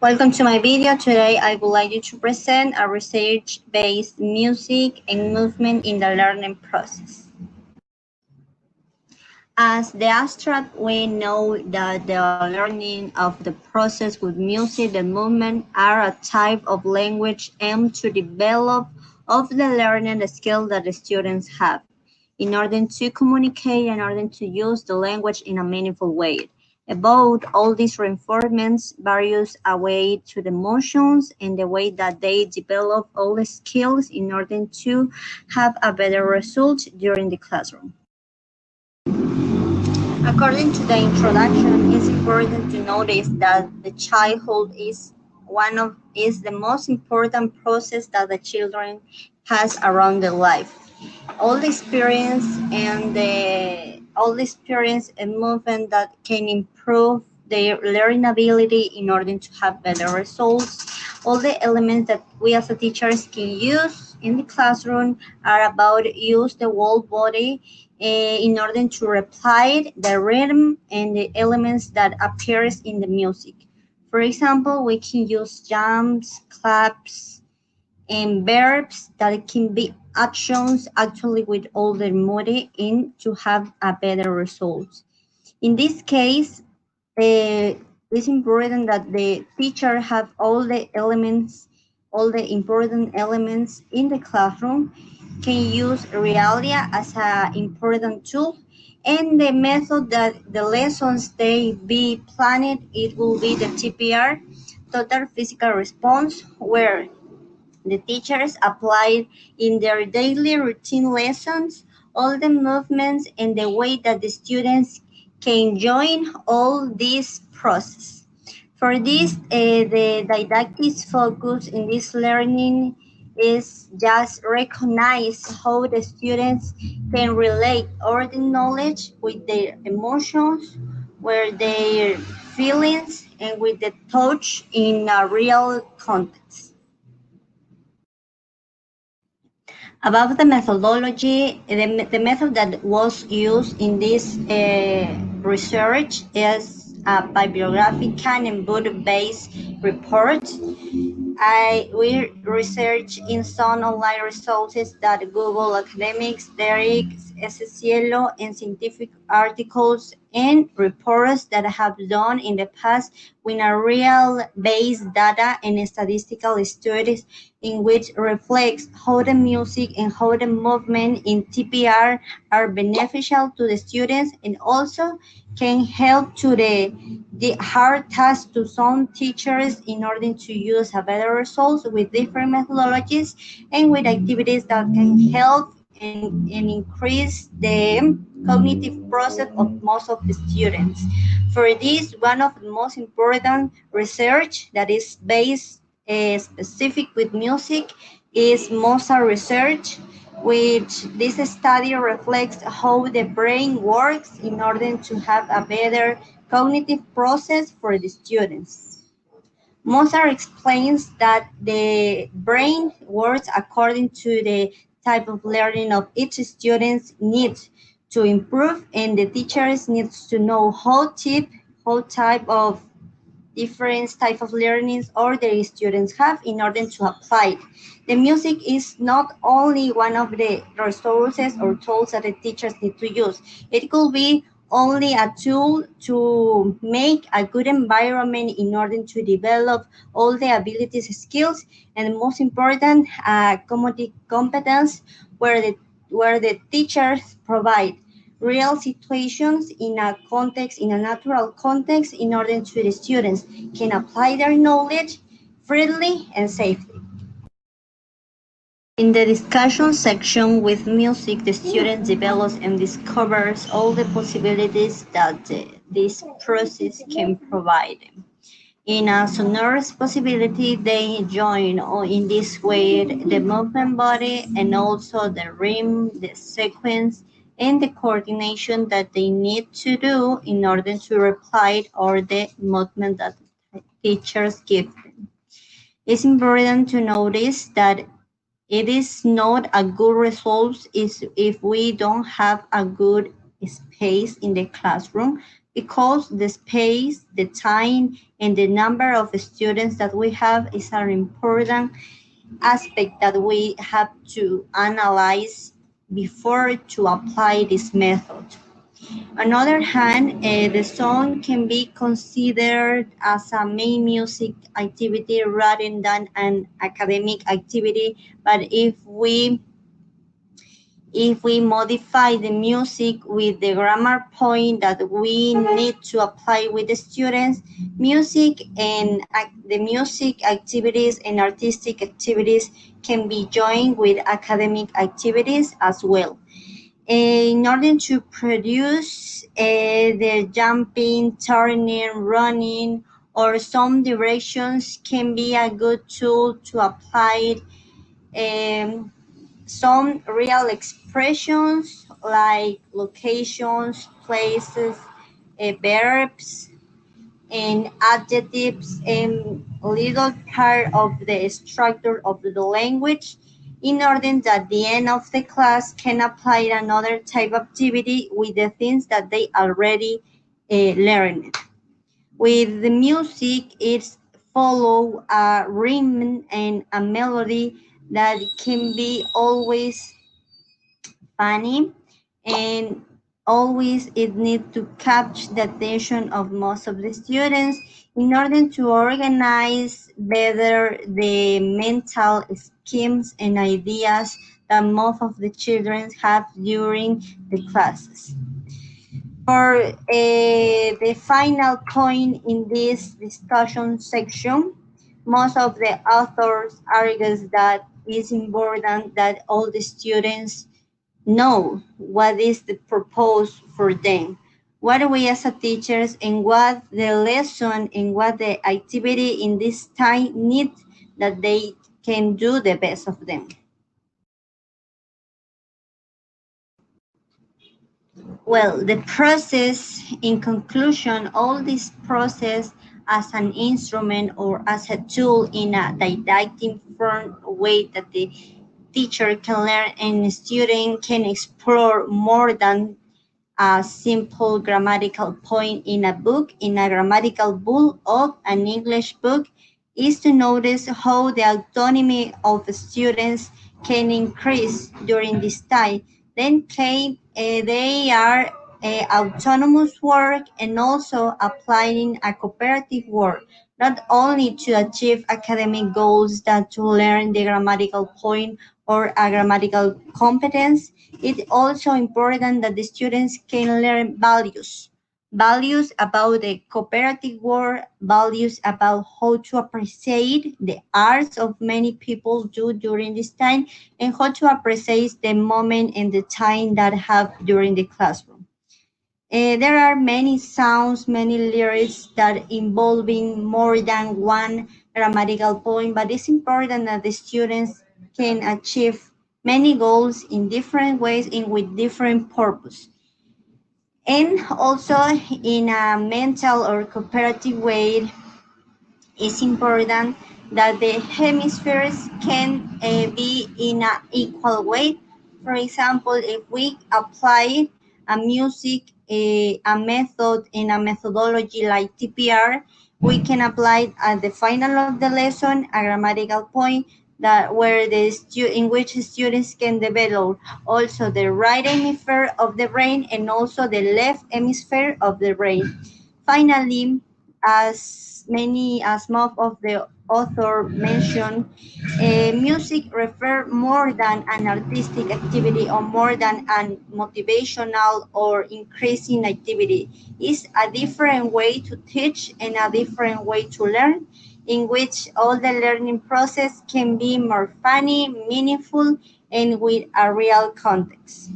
Welcome to my video. Today I would like you to present a research-based music and movement in the learning process. As the abstract, we know that the learning of the process with music and movement are a type of language aimed to develop of the learning skill that the students have in order to communicate, in order to use the language in a meaningful way. About all these reinforcements varies away to the emotions and the way that they develop all the skills in order to have a better result during the classroom. According to the introduction, it's important to notice that the childhood is the most important process that the children has around their life. All the experience and movement that can improve their learning ability in order to have better results. All the elements that we as a teachers can use in the classroom are about use the whole body in order to reply the rhythm and the elements that appears in the music. For example, we can use jumps, claps, and verbs that can be actions actually with all the body in to have a better result. In this case, it's important that the teacher have all the important elements in the classroom, can use Realia as an important tool, and the method that the lessons they be planned, it will be the TPR, total physical response, where the teachers applied in their daily routine lessons all the movements and the way that the students can join all this process. For this, the didactic focus in this learning is just recognize how the students can relate all the knowledge with their emotions, where their feelings, and with the touch in a real context. About the methodology, the method that was used in this research is a bibliographical and book-based report. We research in some online resources that Google Academics, Derek, Cielo, and scientific articles and reports that have done in the past with a real-based data and statistical studies in which reflects how the music and how the movement in TPR are beneficial to the students and also can help to the hard task to some teachers in order to use a better results with different methodologies and with activities that can help and increase the cognitive process of most of the students. For this, one of the most important research that is based specific with music is Mozart research, which this study reflects how the brain works in order to have a better cognitive process for the students. Mozart explains that the brain works according to the type of learning of each student's needs to improve, and the teachers needs to know how type of different type of learnings or the students have in order to apply it. The music is not only one of the resources or tools that the teachers need to use. It could be only a tool to make a good environment in order to develop all the abilities, skills, and most important, cognitive competence, where the teachers provide real situations in a context, in a natural context, in order to the students can apply their knowledge freely and safely. In the discussion section with music, the student develops and discovers all the possibilities that this process can provide them. In a sonorous possibility, they join in this way the movement body and also the rhythm, the sequence, and the coordination that they need to do in order to reply or the movement that teachers give them. It's important to notice that it is not a good result if we don't have a good space in the classroom because the space, the time, and the number of students that we have is an important aspect that we have to analyze before to apply this method. On the other hand, the song can be considered as a main music activity rather than an academic activity. But if we modify the music with the grammar point that we need to apply with the students, music and the music activities and artistic activities can be joined with academic activities as well. In order to produce the jumping, turning, running, or some directions can be a good tool to apply um, some real expressions like locations, places, verbs, and adjectives, and little part of the structure of the language in order that the end of the class can apply another type of activity with the things that they already learned. With the music, it's follow a rhythm and a melody that can be always funny, and always it needs to capture the attention of most of the students in order to organize better the mental schemes and ideas that most of the children have during the classes. For the final point in this discussion section, most of the authors argues that it's important that all the students know what is the purpose for them, what we as a teachers and what the lesson and what the activity in this time need that they can do the best of them. Well, the process, in conclusion, all this process as an instrument or as a tool in a didactic form way that the teacher can learn and the student can explore more than a simple grammatical point in a book, in a grammatical book of an English book, is to notice how the autonomy of the students can increase during this time. Then they are autonomous work and also applying a cooperative work, not only to achieve academic goals that to learn the grammatical point or a grammatical competence. It's also important that the students can learn values about the cooperative work, values about how to appreciate the arts of many people do during this time, and how to appreciate the moment and the time that have during the classroom. There are many sounds, many lyrics that involving more than one grammatical point, but it's important that the students can achieve many goals in different ways and with different purpose. And also in a mental or cooperative way, it's important that the hemispheres can be in an equal way. For example, if we apply a music, a method in a methodology like TPR, we can apply at the final of the lesson a grammatical point that where in which students can develop also the right hemisphere of the brain and also the left hemisphere of the brain. Finally, as most of the author mentioned, music refer more than an artistic activity or more than an motivational or increasing activity. It's a different way to teach and a different way to learn, in which all the learning process can be more funny, meaningful, and with a real context.